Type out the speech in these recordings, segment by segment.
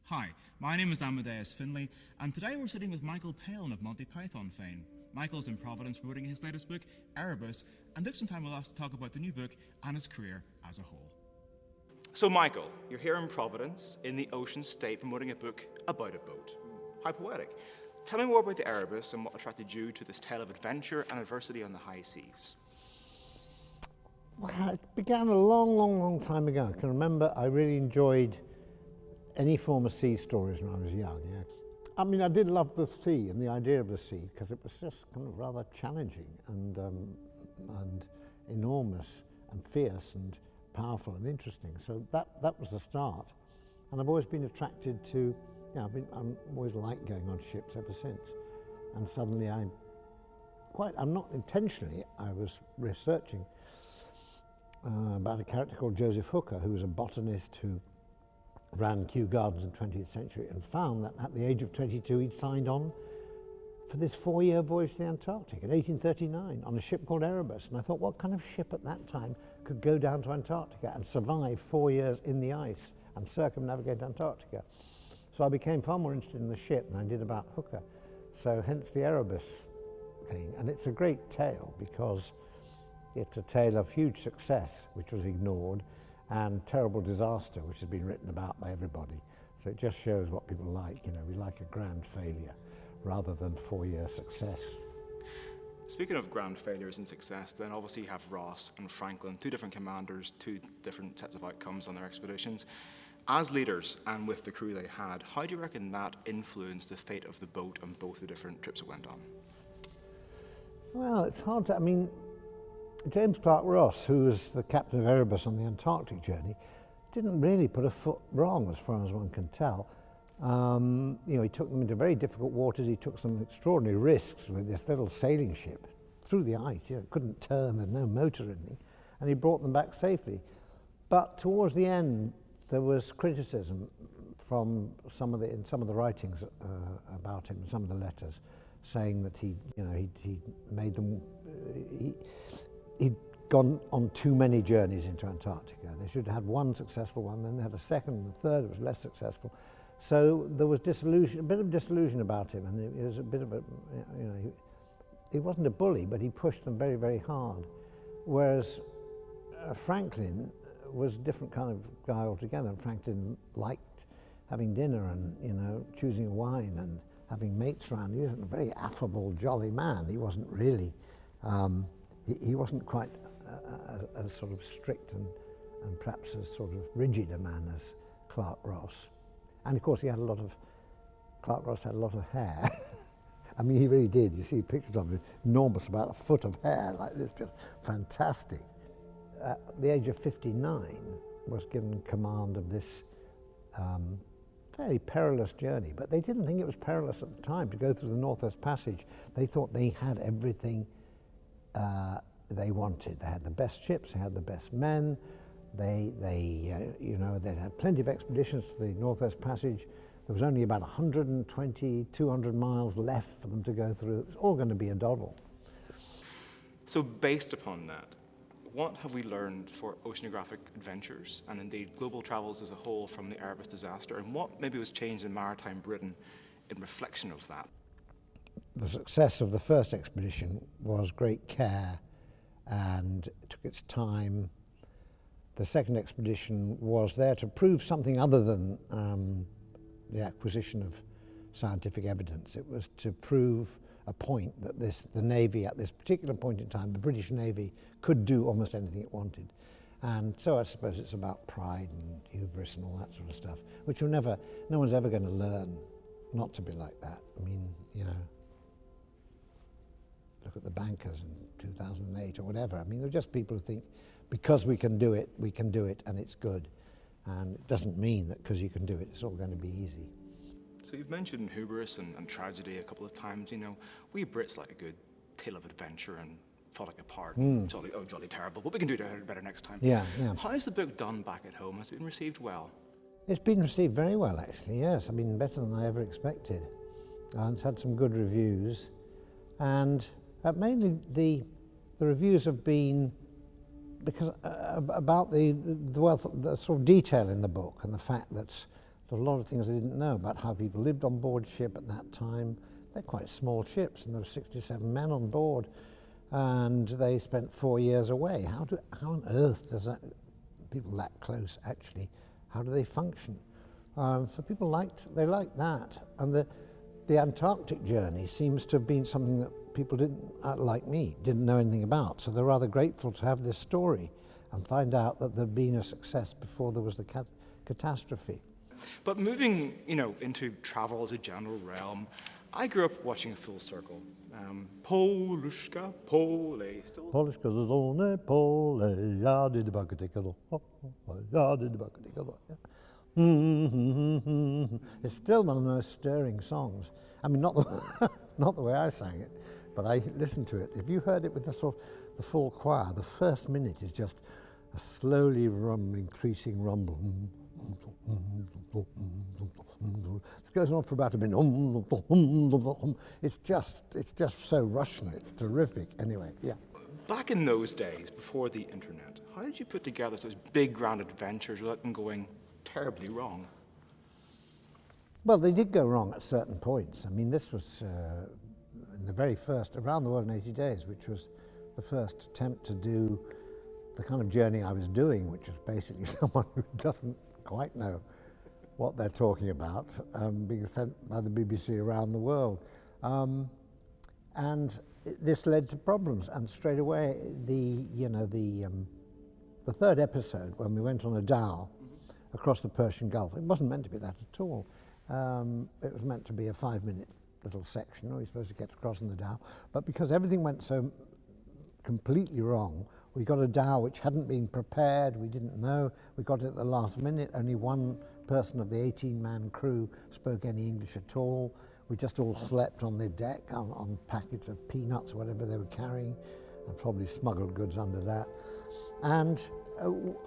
Hi, my name is Amadeus Finlay, and today we're sitting with Michael Palin of Monty Python fame. Michael's in Providence promoting his latest book, Erebus, and took some time with us to talk about the new book and his career as a whole. So Michael, you're here in Providence, in the ocean state, promoting a book about a boat. How poetic. Tell me more about the Erebus and what attracted you to this tale of adventure and adversity on the high seas. Well, it began a long time ago. I can remember I really enjoyed any form of sea stories when I was young. Yeah. I mean, I did love the sea and the idea of the sea because it was just kind of rather challenging and enormous and fierce and powerful and interesting. So that was the start. And I've always been attracted to, I'm always liked going on ships ever since. And suddenly I'm not intentionally, I was researching about a character called Joseph Hooker, who was a botanist who ran Kew Gardens in the 20th century and found that at the age of 22 he'd signed on for this 4-year voyage to the Antarctic in 1839 on a ship called Erebus. And I thought, what kind of ship at that time could go down to Antarctica and survive 4 years in the ice and circumnavigate Antarctica? So I became far more interested in the ship than I did about Hooker. So hence the Erebus thing. And it's a great tale because it's a tale of huge success, which was ignored, and terrible disaster, which has been written about by everybody. So it just shows what people like. We like a grand failure rather than 4-year success. Speaking of grand failures and success, then obviously you have Ross and Franklin, two different commanders, two different sets of outcomes on their expeditions. As leaders and with the crew they had, how do you reckon that influenced the fate of the boat on both the different trips it went on? Well, it's hard to, James Clark Ross, who was the captain of Erebus on the Antarctic journey, didn't really put a foot wrong as far as one can tell. He took them into very difficult waters. He took some extraordinary risks with this little sailing ship through the ice. It couldn't turn, there's no motor or anything, and he brought them back safely. But towards the end, there was criticism from some of the writings about him, some of the letters, saying that he'd made them. He'd gone on too many journeys into Antarctica. They should have had one successful one, then they had a second and a third, it was less successful. So there was a bit of disillusion about him, and it was a bit of a, he wasn't a bully, but he pushed them very, very hard. Whereas Franklin was a different kind of guy altogether. Franklin liked having dinner and, choosing a wine and having mates around. He wasn't a very affable, jolly man. He wasn't really, he wasn't quite as sort of strict and perhaps as sort of rigid a man as Clark Ross. And of course Clark Ross had a lot of hair. I mean, he really did. You see pictures of him, enormous, about a foot of hair like this, just fantastic. At the age of 59, was given command of this fairly perilous journey, but they didn't think it was perilous at the time to go through the Northwest Passage. They thought they had everything they wanted. They had the best ships, they had the best men, they'd had plenty of expeditions to the Northwest Passage. There was only about 120, 200 miles left for them to go through. It was all going to be a doddle. So based upon that, what have we learned for oceanographic adventures and indeed global travels as a whole from the Erebus disaster, and what maybe was changed in maritime Britain in reflection of that? The success of the first expedition was great care and it took its time. The second expedition was there to prove something other than the acquisition of scientific evidence. It was to prove a point that the Navy, at this particular point in time, the British Navy could do almost anything it wanted. And so I suppose it's about pride and hubris and all that sort of stuff, which no one's ever going to learn not to be like that. I mean, look at the bankers in 2008 or whatever. I mean, they're just people who think because we can do it, and it's good. And it doesn't mean that because you can do it, it's all going to be easy. So you've mentioned hubris and tragedy a couple of times. We Brits like a good tale of adventure and fall like a part. Jolly terrible, but we can do it better next time. Yeah. How's the book done back at home? Has it been received well? It's been received very well, actually, yes. I mean, better than I ever expected. It's had some good reviews. And mainly the reviews have been because about the sort of detail in the book and the fact that There were a lot of things I didn't know about how people lived on board ship at that time. They're quite small ships, and there were 67 men on board, and they spent 4 years away. How on earth does that, people that close actually, how do they function? So people liked that, and the Antarctic journey seems to have been something that people didn't, like me, didn't know anything about. So they're rather grateful to have this story and find out that there'd been a success before there was the catastrophe. But moving, into travel as a general realm, I grew up watching a Full Circle. Poluszka, pole, still. Poluszka zone, pole, ja did the bucket, ja did the bucket. It's still one of the most stirring songs. I mean, not the way I sang it, but I listened to it. If you heard it with the full choir, the first minute is just a slowly increasing rumble. It goes on for about a minute. It's just so Russian. It's terrific. Anyway, yeah. Back in those days, before the internet, how did you put together those big grand adventures without them going terribly wrong? Well, they did go wrong at certain points. I mean, this was in the very first, Around the World in 80 Days, which was the first attempt to do the kind of journey I was doing, which is basically someone who doesn't quite know what they're talking about, being sent by the BBC around the world. And this led to problems, and straight away, the third episode, when we went on a dhow across the Persian Gulf, it wasn't meant to be that at all. It was meant to be a 5-minute little section, we were supposed to get across in the dhow, but because everything went so completely wrong, we got a dhow which hadn't been prepared, we didn't know, we got it at the last minute, only one person of the 18-man crew spoke any English at all. We just all slept on the deck on packets of peanuts, whatever they were carrying, and probably smuggled goods under that, and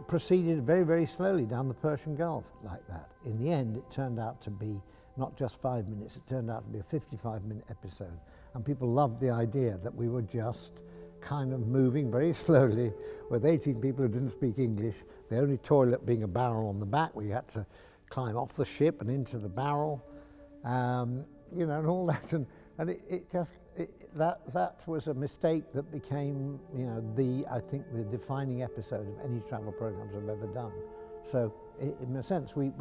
proceeded very, very slowly down the Persian Gulf like that. In the end, it turned out to be not just 5 minutes, it turned out to be a 55-minute episode, and people loved the idea that we were just kind of moving very slowly with 18 people who didn't speak English, the only toilet being a barrel on the back where you had to climb off the ship and into the barrel, and all that, and that was a mistake that became, I think the defining episode of any travel programs I've ever done. So in a sense, we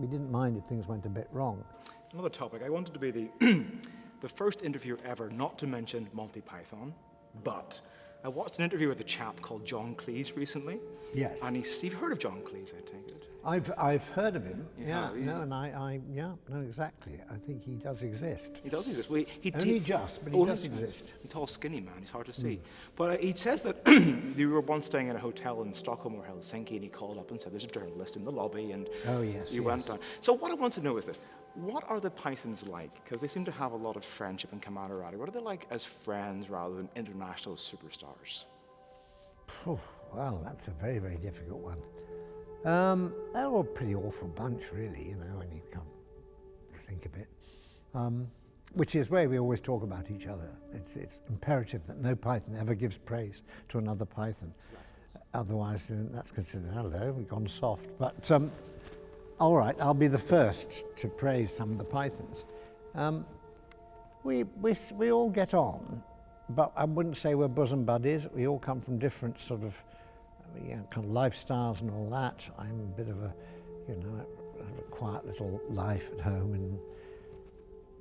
didn't mind if things went a bit wrong. Another topic, I wanted to be the first interviewer ever not to mention Monty Python, but I watched an interview with a chap called John Cleese recently. Yes. And you've heard of John Cleese, I take it? I've heard of him. Yeah. Exactly. I think he does exist. He does exist. Well, he does exist. He's a tall, skinny man. He's hard to see. But he says that they were once staying in a hotel in Stockholm or Helsinki, and he called up and said, "There's a journalist in the lobby," and went down. So what I want to know is this: what are the Pythons like? Because they seem to have a lot of friendship and camaraderie. What are they like as friends rather than international superstars? Well, that's a very, very difficult one. They're all a pretty awful bunch, really, when you come to think of it. Which is where we always talk about each other. It's imperative that no Python ever gives praise to another Python. Otherwise, then that's considered, hello, we've gone soft. But, all right, I'll be the first to praise some of the Pythons. We all get on, but I wouldn't say we're bosom buddies. We all come from different sort of kind of lifestyles and all that. I'm a bit of I have a quiet little life at home, and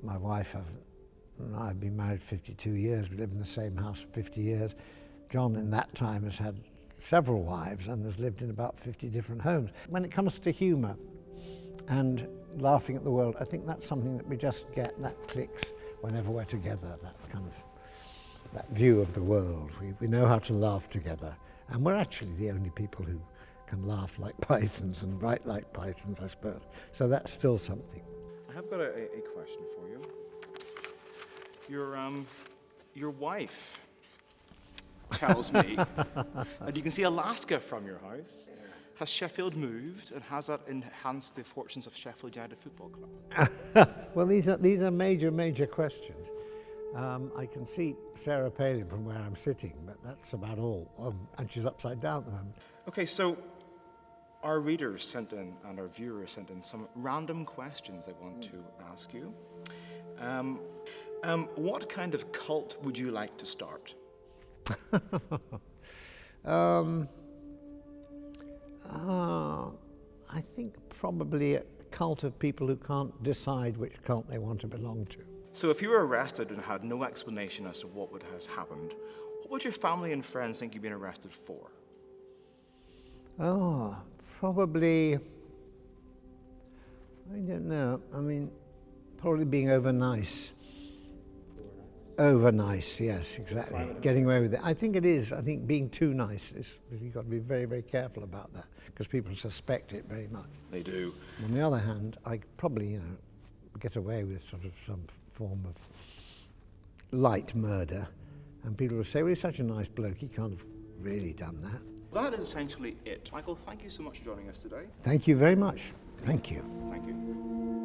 my wife and I have been married 52 years. We live in the same house for 50 years. John in that time has had several wives and has lived in about 50 different homes. When it comes to humour and laughing at the world, I think that's something that we just get, that clicks whenever we're together, that view of the world. We know how to laugh together. And we're actually the only people who can laugh like pythons and write like pythons, I suppose. So that's still something. I have got a question for you. Your wife tells me that you can see Alaska from your house. Has Sheffield moved, and has that enhanced the fortunes of Sheffield United Football Club? Well, these are major questions. I can see Sarah Palin from where I'm sitting, but that's about all. And she's upside down at the moment. Okay, so Our readers sent in, and our viewers sent in, some random questions they want to ask you. What kind of cult would you like to start? I think probably a cult of people who can't decide which cult they want to belong to. So if you were arrested and had no explanation as to what has happened, what would your family and friends think you've been arrested for? Oh, probably, I don't know. I mean, probably being over nice. Over nice, yes, exactly. Getting away with it. I think it is. I think being too nice is, you've got to be very, very careful about that because people suspect it very much. They do. On the other hand, I probably, get away with sort of some form of light murder, and people will say, well, he's such a nice bloke, he can't have really done that. That is essentially it. Michael, thank you so much for joining us today. Thank you very much. Thank you. Thank you.